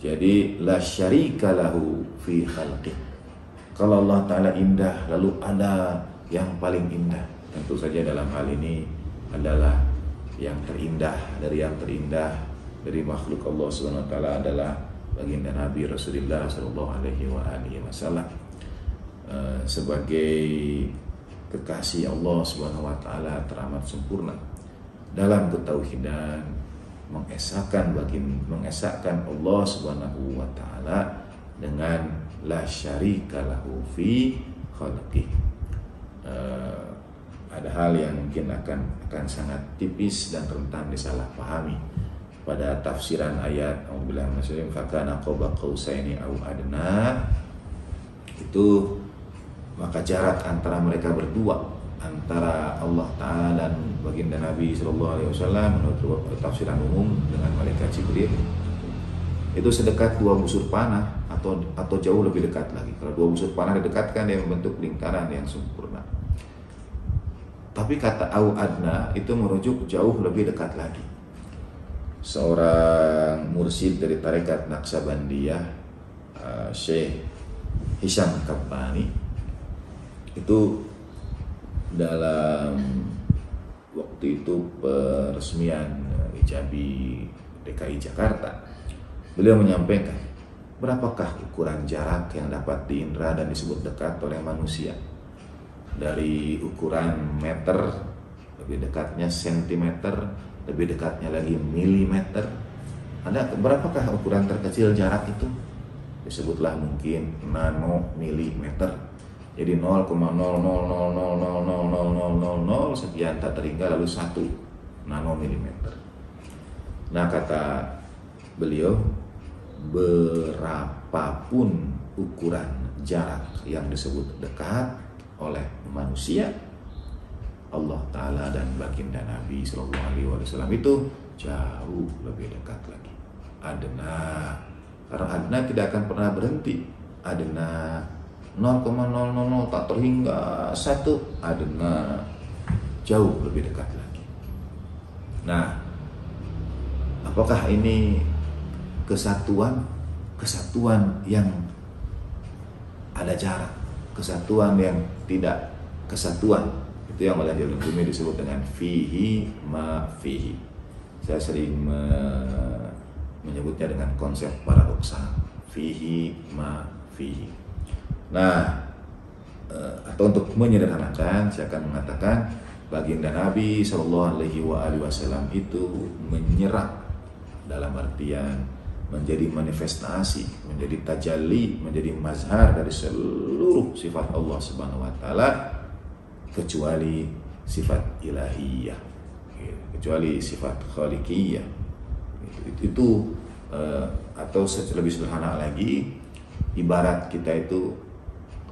Jadi la syarika lahu fi khalqih. Kalau Allah Ta'ala indah, lalu ada yang paling indah. Tentu saja dalam hal ini adalah yang terindah dari yang terindah dari makhluk Allah Subhanahu wa taala adalah baginda Nabi Rasulullah sallallahu alaihi wasallam. Sebagai kekasih Allah Subhanahu wa taala teramat sempurna dalam ketauhidan, mengesahkan Allah Subhanahu wa taala dengan la syarika lahu fi khalqih. Ada hal yang mungkin akan sangat tipis dan rentan disalahpahami pada tafsiran ayat A'udzubillahi minasyaitonir rajim fakana qaba qausaini au adna. Itu maka jarak antara mereka berdua, antara Allah Ta'ala dan baginda Nabi Sallallahu Alaihi Wasallam menurut tafsiran umum dengan malaikat Jibril itu sedekat dua busur panah atau jauh lebih dekat lagi. Kalau dua busur panah didekatkan, dia membentuk lingkaran yang sempurna. Tapi kata au adna itu merujuk jauh lebih dekat lagi. Seorang mursyid dari tarekat Naqsabandiyah, Syekh Hisham Kabbani, itu dalam waktu itu peresmian Ijabi DKI Jakarta, beliau menyampaikan, berapakah ukuran jarak yang dapat diindra dan disebut dekat oleh manusia? Dari ukuran meter, lebih dekatnya sentimeter, lebih dekatnya lagi milimeter. Ada berapakah ukuran terkecil jarak itu? Disebutlah mungkin nanomilimeter. Jadi 0,000000000 sekian tak terhingga lalu 1 nanomilimeter. Nah, kata beliau, berapapun ukuran jarak yang disebut dekat oleh manusia, Allah Ta'ala dan baginda Nabi Sallallahu Alaihi Wasallam itu jauh lebih dekat lagi. Adna, karena adna tidak akan pernah berhenti. Adna 0,000 tak terhingga 1, adna jauh lebih dekat lagi. Nah, apakah ini kesatuan yang ada jarak, kesatuan yang tidak kesatuan? Itu yang oleh Jalal Bumi disebut dengan fihi ma fihi. Saya sering menyebutnya dengan konsep paradoksal, fihi ma fihi. Nah, atau untuk menyederhanakan, saya akan mengatakan baginda Nabi Shallallahu Alaihi Wasallam itu menyerap dalam artian menjadi manifestasi, menjadi tajalli, menjadi mazhar dari seluruh sifat Allah Subhanahu wa taala kecuali sifat ilahiyah, kecuali sifat khaliqiyah. Itu atau lebih sederhana lagi, ibarat kita itu,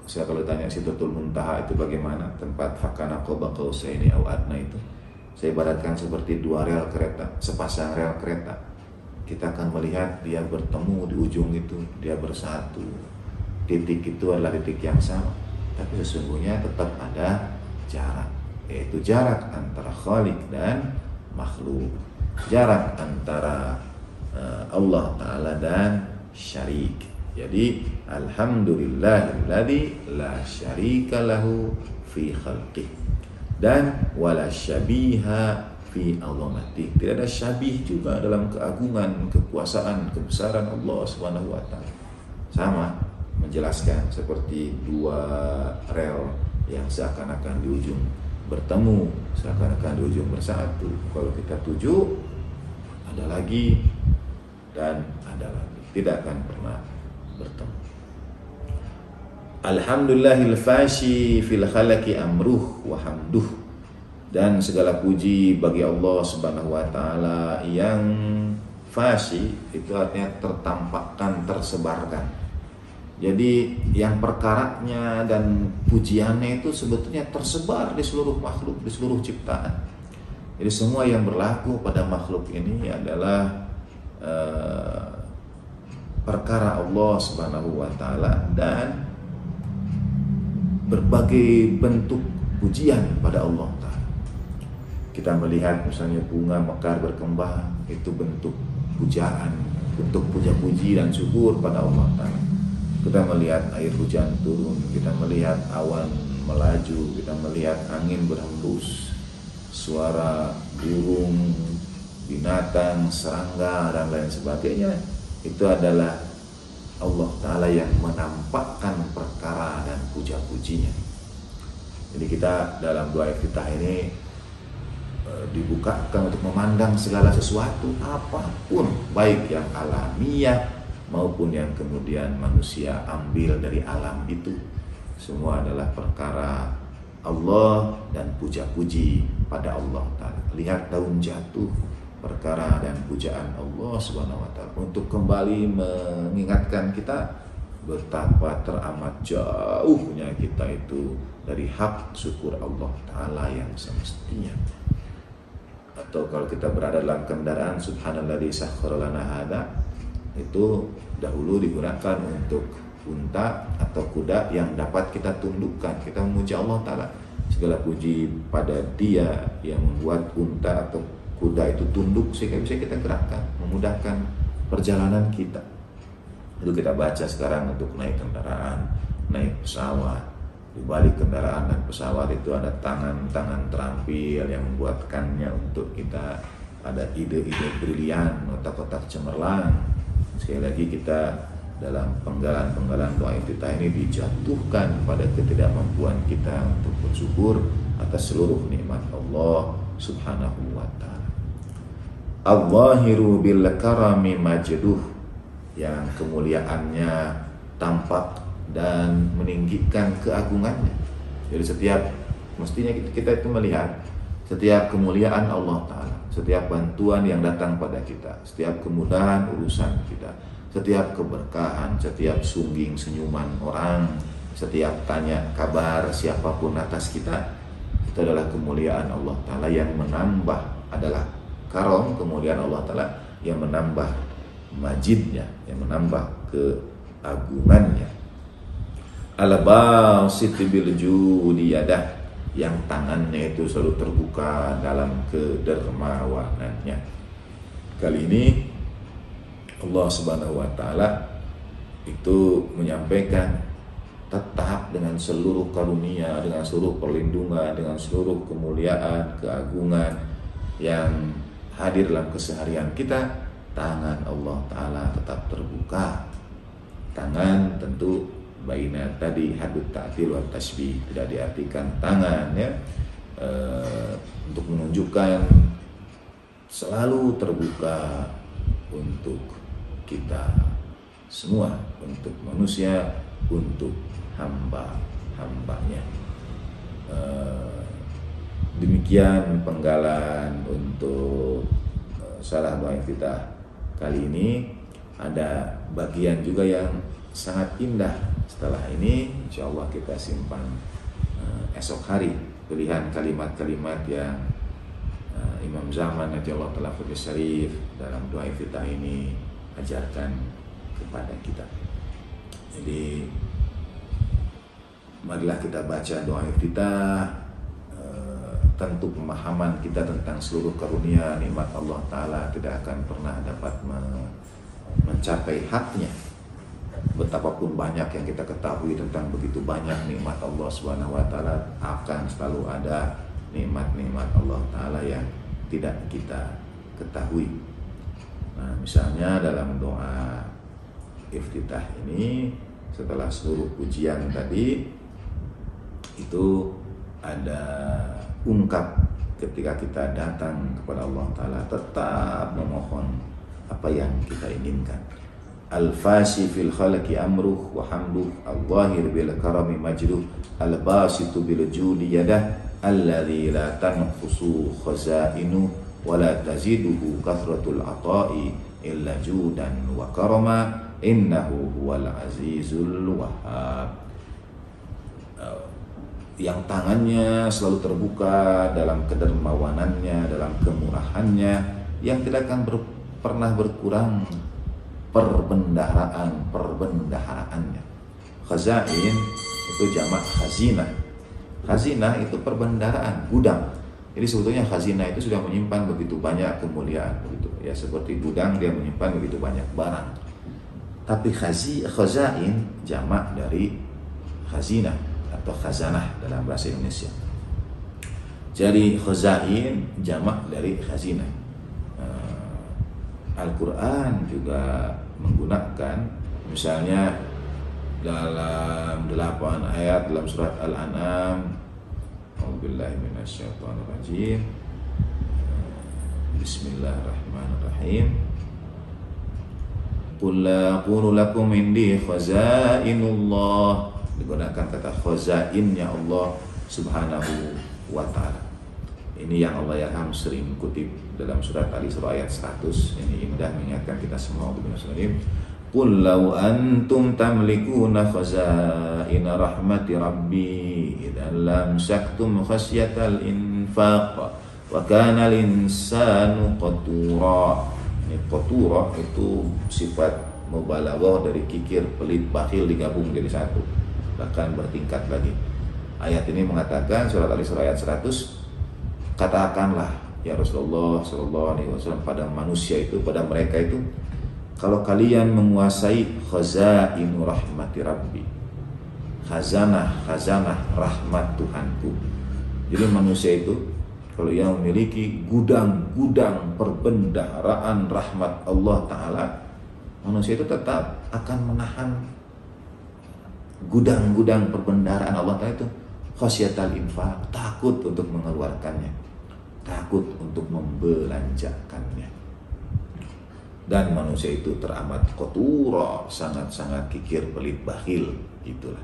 saya kalau tanya Sidratul Muntaha itu bagaimana, tempat fakana qaba qausaini au adna itu, saya ibaratkan seperti 2 rel kereta, sepasang rel kereta. Kita akan melihat dia bertemu di ujung itu, dia bersatu. Titik itu adalah titik yang sama, tapi sesungguhnya tetap ada jarak, yaitu jarak antara Khaliq dan makhluk, jarak antara Allah Ta'ala dan syarik. Jadi alhamdulillahilladzi la syarika lahu fi khalqih, dan wala syabiha fi azamati. Tidak ada syabih juga dalam keagungan, kekuasaan, kebesaran Allah Subhanahu wa taala. Sama menjelaskan seperti 2 rel yang seakan-akan di ujung bertemu, seakan-akan di ujung bersatu. Kalau kita tuju, ada lagi dan ada lagi, tidak akan pernah bertemu. Alhamdulillahil fashi fil khalaqi amruh wa hamduh. Dan segala puji bagi Allah Subhanahu wa taala yang fashi, itu artinya tertampakkan, tersebarkan. Jadi yang perkaranya dan pujiannya itu sebetulnya tersebar di seluruh makhluk, di seluruh ciptaan. Jadi semua yang berlaku pada makhluk ini adalah perkara Allah Subhanahu wa taala dan berbagai bentuk pujian pada Allah Ta'ala. Kita melihat misalnya bunga mekar berkembang, itu bentuk pujaan, bentuk puja-puji dan syukur pada Allah Ta'ala. Kita melihat air hujan turun, kita melihat awan melaju, kita melihat angin berhembus, suara burung, binatang, serangga dan lain sebagainya. Itu adalah Allah Ta'ala yang menampakkan perkara dan puja-pujinya. Jadi kita dalam doa iftitah ini dibukakan untuk memandang segala sesuatu apapun, baik yang alamiah maupun yang kemudian manusia ambil dari alam itu, semua adalah perkara Allah dan puja-puji pada Allah Ta'ala. Lihat daun jatuh, perkara dan pujaan Allah Subhanahu wa taala untuk kembali mengingatkan kita betapa teramat jauhnya kita itu dari hak syukur Allah Ta'ala yang semestinya. Atau kalau kita berada dalam kendaraan, subhanalladzi sakhkhara lana hadza, itu dahulu digunakan untuk unta atau kuda yang dapat kita tundukkan. Kita memuji Allah Ta'ala, segala puji pada Dia yang membuat unta atau kuda itu tunduk sehingga bisa kita gerakkan, memudahkan perjalanan kita. Itu kita baca sekarang untuk naik kendaraan, naik pesawat. Di balik kendaraan dan pesawat itu ada tangan-tangan terampil yang membuatkannya untuk kita ada ide-ide brilian, otak-otak cemerlang. Sekali lagi kita dalam penggalan-penggalan doa iftitah ini dijatuhkan pada ketidakmampuan kita untuk bersyukur atas seluruh nikmat Allah Subhanahu wa Ta'ala. Al-Zahiru bil karami majduh, yang kemuliaannya tampak dan meninggikan keagungannya. Jadi setiap mestinya kita itu melihat setiap kemuliaan Allah Ta'ala, setiap bantuan yang datang pada kita, setiap kemudahan urusan kita, setiap keberkahan, setiap sungging senyuman orang, setiap tanya kabar siapapun atas kita, itu adalah kemuliaan Allah Ta'ala yang menambah, adalah karom, kemuliaan Allah Ta'ala yang menambah majidnya, yang menambah keagungannya. Al-basit bil judi yadah, yang tangannya itu selalu terbuka dalam kedermawanannya. Kali ini Allah Subhanahu wa Ta'ala itu menyampaikan tetap dengan seluruh karunia, dengan seluruh perlindungan, dengan seluruh kemuliaan, keagungan yang hadir dalam keseharian kita, tangan Allah Ta'ala tetap terbuka. Tangan tentu baina tadi hadut ta'til wa tasbih, tidak diartikan tangan ya untuk menunjukkan selalu terbuka untuk kita semua, untuk manusia, untuk hamba-hambanya. Demikian penggalan untuk salah doa iftitah kali ini. Ada bagian juga yang sangat indah. Setelah ini insya Allah kita simpan esok hari pilihan kalimat-kalimat yang Imam Zaman radhiyallahu ta'ala anhu syarif dalam doa iftitah ini ajarkan kepada kita. Jadi marilah kita baca doa iftitah. Tentu pemahaman kita tentang seluruh karunia nikmat Allah Ta'ala tidak akan pernah dapat mencapai haknya. Betapapun banyak yang kita ketahui tentang begitu banyak nikmat Allah Subhanahu wa Ta'ala, akan selalu ada nikmat-nikmat Allah Ta'ala yang tidak kita ketahui. Nah, misalnya dalam doa iftitah ini, setelah seluruh pujian tadi, itu ada ungkap ketika kita datang kepada Allah Ta'ala tetap memohon apa yang kita inginkan. Al-fasi fil khalqi amruh wa hamduh, al-zahir bil karami majduh, al-basitu bil judi yadah, alladzi la tanqusu khazainu wa la taziduhu kathratul ata'i illa judan wa karama, innahu huwal azizul wahhab. Yang tangannya selalu terbuka dalam kedermawanannya, dalam kemurahannya, yang tidak akan pernah berkurang perbendaharaannya. Khazain itu jamak khazinah. Khazinah itu perbendaharaan, gudang. Jadi sebetulnya khazinah itu sudah menyimpan begitu banyak kemuliaan, begitu ya, seperti gudang dia menyimpan begitu banyak barang. Tapi khazain jamak dari khazinah atau khazanah dalam bahasa Indonesia. Jadi khazain jamak dari khazinah. Al-Quran juga menggunakan, misalnya dalam 8 ayat dalam surat Al-An'am, A'udzubillahi minasyaitonirrajim, Bismillahirrahmanirrahim, Qul la aqulu lakum indi khazainullah, digunakan kata khazainnya Allah Subhanahu wa Ta'ala. Ini yang Allah Yarham sering kutip dalam surat Al-Isra ayat 100. Ini indah mengingatkan kita semua. Qul law antum tamlikuna khazaina rahmati rabbi idzan lam saktum khasyatal infaq wa kana al-insanu qatura. Ini qatura itu sifat mubalaghah dari kikir, pelit, bakhil digabung jadi satu, bahkan bertingkat lagi. Ayat ini mengatakan, surat Al-Isra ayat 100, katakanlah ya Rasulullah sallallahu alaihi wasallam pada manusia itu, pada mereka itu, kalau kalian menguasai khazainu rahmati rabbi, khazanah rahmat Tuhanku. Jadi manusia itu kalau yang memiliki gudang-gudang perbendaharaan rahmat Allah Ta'ala, manusia itu tetap akan menahan gudang-gudang perbendaharaan Allah Ta'ala itu, khasyatal infaq, takut untuk mengeluarkannya, takut untuk membelanjakannya. Dan manusia itu teramat kotura, sangat-sangat kikir, pelit, bakhil, gitulah.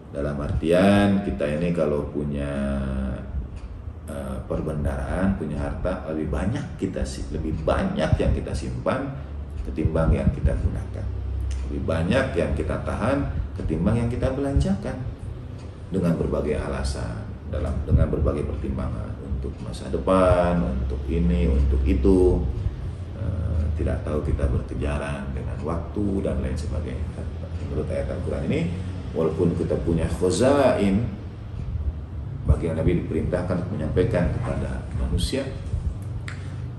Dalam artian kita ini kalau punya perbendaharaan, punya harta, lebih banyak yang kita simpan ketimbang yang kita gunakan, lebih banyak yang kita tahan ketimbang yang kita belanjakan, dengan berbagai alasan, dengan berbagai pertimbangan untuk masa depan, untuk ini, untuk itu. Tidak tahu kita berkejaran dengan waktu dan lain sebagainya. Menurut ayat Al-Quran ini, walaupun kita punya khazain, bagian Nabi diperintahkan untuk menyampaikan kepada manusia,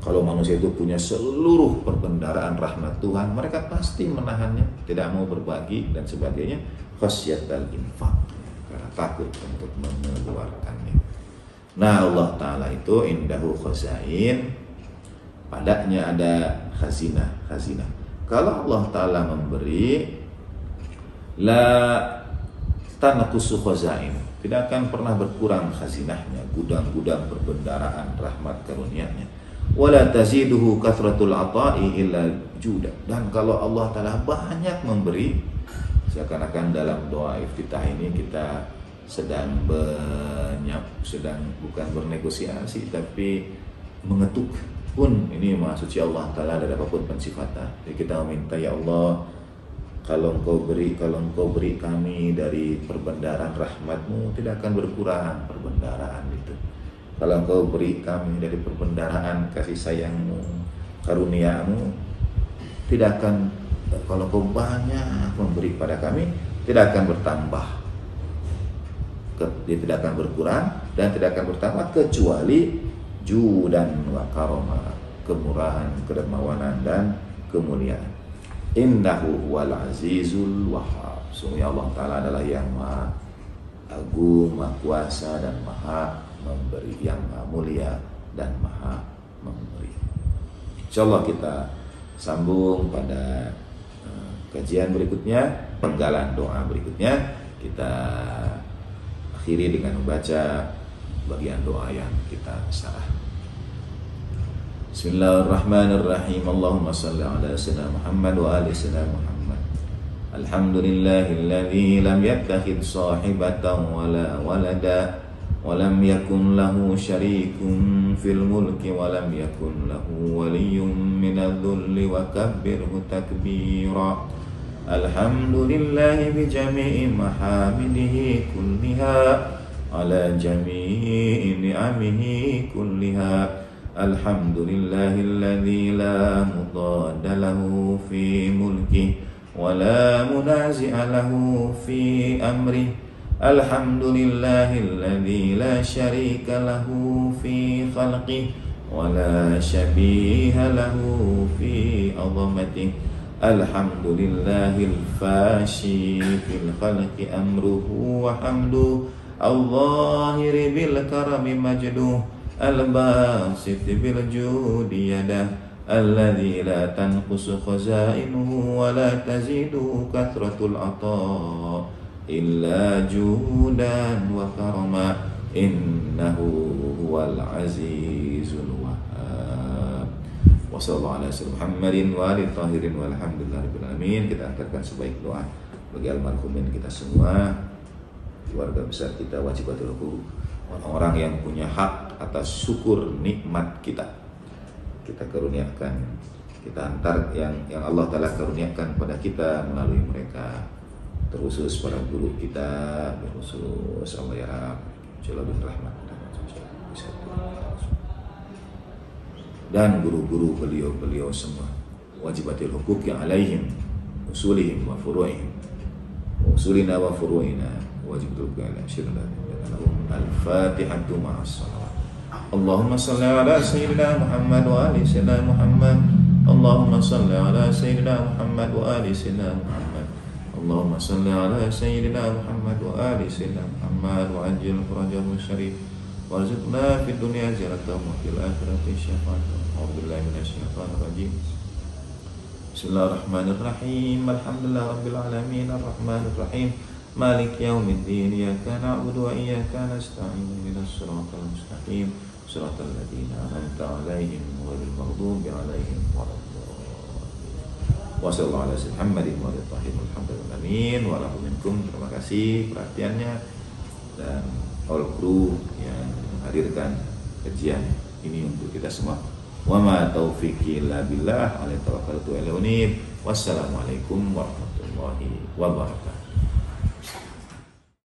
kalau manusia itu punya seluruh perbendaharaan rahmat Tuhan, mereka pasti menahannya, tidak mau berbagi dan sebagainya, khasyatal infaq, karena takut untuk mengeluarkannya. Nah, Allah Ta'ala itu indahu khazain, padanya ada khazinah. Kalau Allah Ta'ala memberi, la tanqusu khazain, tidak akan pernah berkurang khazinahnya, gudang-gudang perbendaharaan rahmat karunia-Nya. Wala taziduhu kathratul ata'i illa juda. Dan kalau Allah Ta'ala banyak memberi, seakan-akan dalam doa iftitah ini kita sedang bukan bernegosiasi, tapi mengetuk. Pun ini maha suci Allah Ta'ala dari apapun pensifatan. Jadi kita meminta, ya Allah, kalau engkau beri kami dari perbendaharaan rahmat-Mu, tidak akan berkurang perbendaharaan itu. Kalau engkau beri kami dari perbendaharaan kasih sayang-Mu, karunia-Mu, tidak akan, kalau engkau banyak memberi pada kami, tidak akan bertambah, dia tidak akan berkurang dan tidak akan bertambah, kecuali judan wa karama, kemurahan, kedermawanan dan kemuliaan. Innahu wal azizul wahhab. Sungguh Allah Ta'ala adalah yang maha agung, maha kuasa dan maha memberi, yang maha mulia dan maha memberi. InsyaAllah kita sambung pada kajian berikutnya, penggalan doa berikutnya. Kita akhiri dengan membaca bagian doa yang kita sarah. Bismillahirrahmanirrahim. Allahumma salli ala sayyidina Muhammad wa ali sayyidina Muhammad. Alhamdulillahilladzi lam yattakhidh sahibatan wala walada wa lam yakun lahu syarikun fil mulki wa lam yakun lahu waliyyun minadh-dhulli wa kabbirhu takbira. Alhamdulillahi bi jami'i mahamidihi kulliha ala jami'i ni'amihi kulliha. Alhamdulillahilladzi la mudadda lahu fi mulki wa la munazi'a lahu fi amri. Alhamdulillahilladzi la syarika lahu fi khalqi wa la syabiha lahu fi 'azamati. Alhamdulillahil fashi fil khalqi amruhu wa hamdu. Al-zahiri bil karami majduh, al-basit bil judi yadah, alladzi la tanqusu khazainuhu wa la tazidu kathratul ata illa judan wa karama. Innahu huwal azizul wahhab. Wa sallallahu ala sayyidina Muhammadin wa alihi tahirin walhamdulillahirabbil alamin. Kita angkatkan sebaik doa bagi almarhumin kita semua, keluarga besar kita, wajibatul hukuk, orang-orang yang punya hak atas syukur nikmat kita karuniakan, kita antar yang Allah Ta'ala karuniakan pada kita melalui mereka, terkhusus para guru kita, terkhusus Allah ya Rabb, Jalla bin Rahmat dan guru-guru beliau semua, wajibatul hukuk yang alaihim, usulihim wa furu'ihim wa usulina wa furu'ina wajib al syirna lahum al-fatihatu ma'as salawat. Allahumma salli ala sayyidina Muhammad wa ali sayyidina Muhammad. Allahumma salli ala sayyidina Muhammad wa ali sayyidina Muhammad. Allahumma salli ala sayyidina Muhammad wa ali sayyidina Muhammad wa ajil farajahu syarif warzuqna fid dunya zinatan wa fil akhirati syafa'atan. A'udzubillahi minasyaitonir rajim. Bismillahirrahmanirrahim. Alhamdulillahi rabbil alamin arrahmanir rahim maliki yaumiddin iyyaka na'budu wa iyyaka nasta'in ihdinas siratal mustaqim siratal ladzina an'amta 'alaihim ghairil maghdubi 'alaihim waladdallin. Wassallallahu ala sayyidina Muhammadin wa alihi alhamdulillahi wa lahu minkum. Terima kasih perhatiannya dan all kru yang menghadirkan kajian ini untuk kita semua. Wa ma taufiqi illa billah, alaihi tawakkaltu wa ilaihi unib. Wassalamualaikum warahmatullahi wabarakatuh.